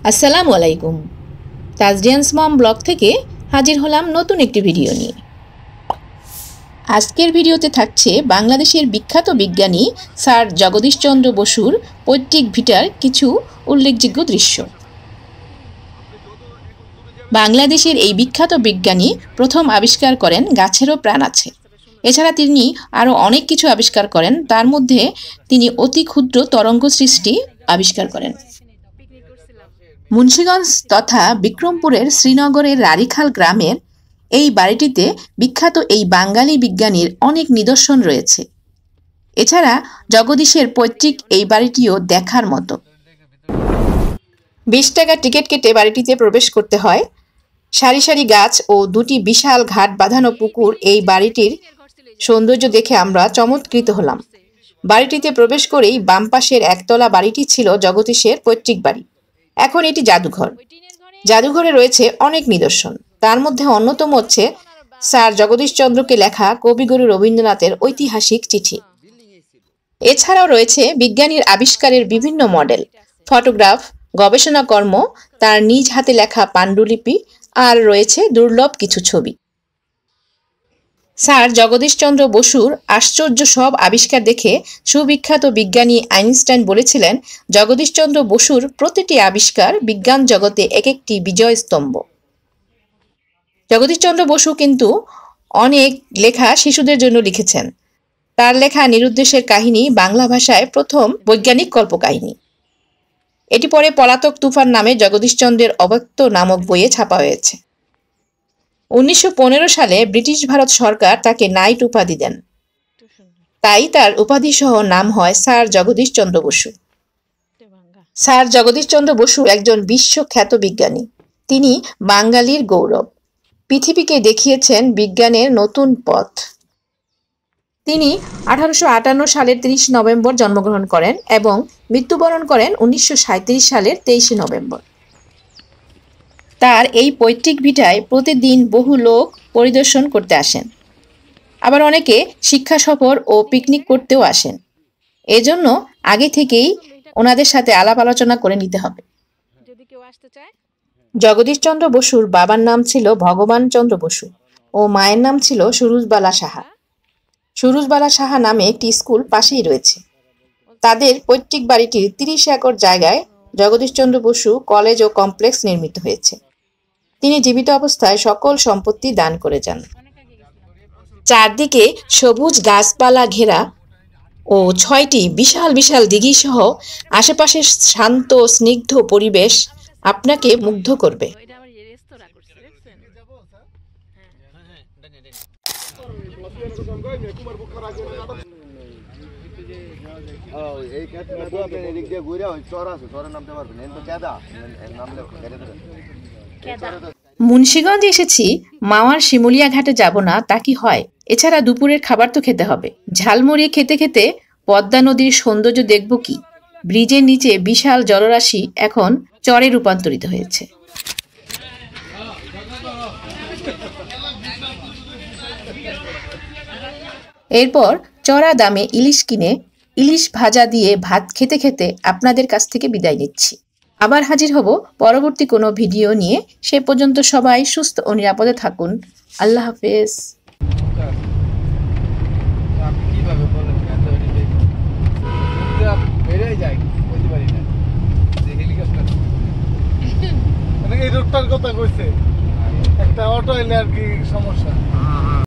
আসসালামু আলাইকুম। তাজরিয়ান্স মম ব্লগ থেকে হাজির হলাম নতুন একটি ভিডিও নিয়ে। আজকের ভিডিওতে থাকছে বাংলাদেশের বিখ্যাত বিজ্ঞানী স্যার জগদীশচন্দ্র বসুর পৈতৃক ভিটার কিছু উল্লেখযোগ্য দৃশ্য। বাংলাদেশের এই বিখ্যাত বিজ্ঞানী প্রথম আবিষ্কার করেন গাছেরও প্রাণ আছে। এছাড়া তিনি আরও অনেক কিছু আবিষ্কার করেন, তার মধ্যে তিনি অতি ক্ষুদ্র তরঙ্গ সৃষ্টি আবিষ্কার করেন। মুন্সিগঞ্জ তথা বিক্রমপুরের শ্রীনগরের রারিখাল গ্রামের এই বাড়িটিতে বিখ্যাত এই বাঙালি বিজ্ঞানীর অনেক নিদর্শন রয়েছে। এছাড়া জগদীশের পৈতৃক এই বাড়িটিও দেখার মতো। 20 টাকা টিকিট কেটে বাড়িটিতে প্রবেশ করতে হয়। সারি সারি গাছ ও দুটি বিশাল ঘাট বাঁধানো পুকুর এই বাড়িটির সৌন্দর্য দেখে আমরা চমৎকৃত হলাম। বাড়িটিতে প্রবেশ করেই বাম পাশের একতলা বাড়িটি ছিল জগদীশের পৈতৃক বাড়ি। এখন এটি জাদুঘর। জাদুঘরে রয়েছে অনেক নিদর্শন, তার মধ্যে অন্যতম হচ্ছে স্যার জগদীশচন্দ্রকে লেখা কবিগুরু রবীন্দ্রনাথের ঐতিহাসিক চিঠি। এছাড়াও রয়েছে বিজ্ঞানীর আবিষ্কারের বিভিন্ন মডেল, ফটোগ্রাফ, গবেষণাকর্ম, তার নিজ হাতে লেখা পাণ্ডুলিপি, আর রয়েছে দুর্লভ কিছু ছবি। স্যার জগদীশচন্দ্র বসুর আশ্চর্য সব আবিষ্কার দেখে সুবিখ্যাত বিজ্ঞানী আইনস্টাইন বলেছিলেন, জগদীশচন্দ্র বসুর প্রতিটি আবিষ্কার বিজ্ঞান জগতে এক একটি বিজয় স্তম্ভ। জগদীশচন্দ্র বসু কিন্তু অনেক লেখা শিশুদের জন্য লিখেছেন। তার লেখা নিরুদ্দেশের কাহিনী বাংলা ভাষায় প্রথম বৈজ্ঞানিক কল্পকাহিনী। এটি পরে পলাতক তুফান নামে জগদীশচন্দ্রের অব্যক্ত নামক বইয়ে ছাপা হয়েছে। 1915 সালে ব্রিটিশ ভারত সরকার তাকে নাইট উপাধি দেন, তাই তার উপাধি সহ নাম হয় স্যার জগদীশচন্দ্র বসু। স্যার জগদীশচন্দ্র বসু একজন বিশ্বখ্যাত বিজ্ঞানী। তিনি বাঙালির গৌরব। পৃথিবীকে দেখিয়েছেন বিজ্ঞানের নতুন পথ। তিনি 1858 সালের 30 নভেম্বর জন্মগ্রহণ করেন এবং মৃত্যুবরণ করেন 1937 সালের 23 নভেম্বর। তার এই পৈতৃক ভিটায় প্রতিদিন বহু লোক পরিদর্শন করতে আসেন, আবার অনেকে শিক্ষা সফর ও পিকনিক করতেও আসেন। এজন্য আগে থেকেই ওনাদের সাথে আলাপ আলোচনা করে নিতে হবে। জগদীশচন্দ্র বসুর বাবার নাম ছিল ভগবান চন্দ্র বসু ও মায়ের নাম ছিল সুরুজবালা সাহা। সুরুজবালা সাহা নামে একটি স্কুল পাশেই রয়েছে। তাদের পৈতৃক বাড়িটির 30 একর জায়গায় জগদীশচন্দ্র বসু কলেজ ও কমপ্লেক্স নির্মিত হয়েছে। তিনি জীবিত অবস্থায় সকল সম্পত্তি দান করে যান। চারদিকে সবুজ গাছপালা ঘেরা ও 6টি বিশাল বিশাল দিঘি সহ আশেপাশের শান্ত স্নিগ্ধ পরিবেশ আপনাকে মুগ্ধ করবে। মুন্সিগঞ্জ এসেছি, মাওয়ার শিমুলিয়া ঘাটে যাব না তা কি হয়? এছাড়া দুপুরের খাবার তো খেতে হবে। ঝালমুড়ি খেতে খেতে পদ্মা নদীর সৌন্দর্য দেখব কি? ব্রিজের নিচে বিশাল জলরাশি এখন চরে রূপান্তরিত হয়েছে। এরপর চড়া দামে ইলিশ কিনে ইলিশ ভাজা দিয়ে ভাত খেতে খেতে আপনাদের কাছ থেকে বিদায় নিচ্ছি। আবার হাজির হব পরবর্তী কোনো ভিডিও নিয়ে। সে পর্যন্ত সবাই সুস্থ ও নিরাপদে থাকুন। আল্লাহ হাফেজ। এই রোডটার কথা কইছে, একটা অটো এলে আর কি সমস্যা।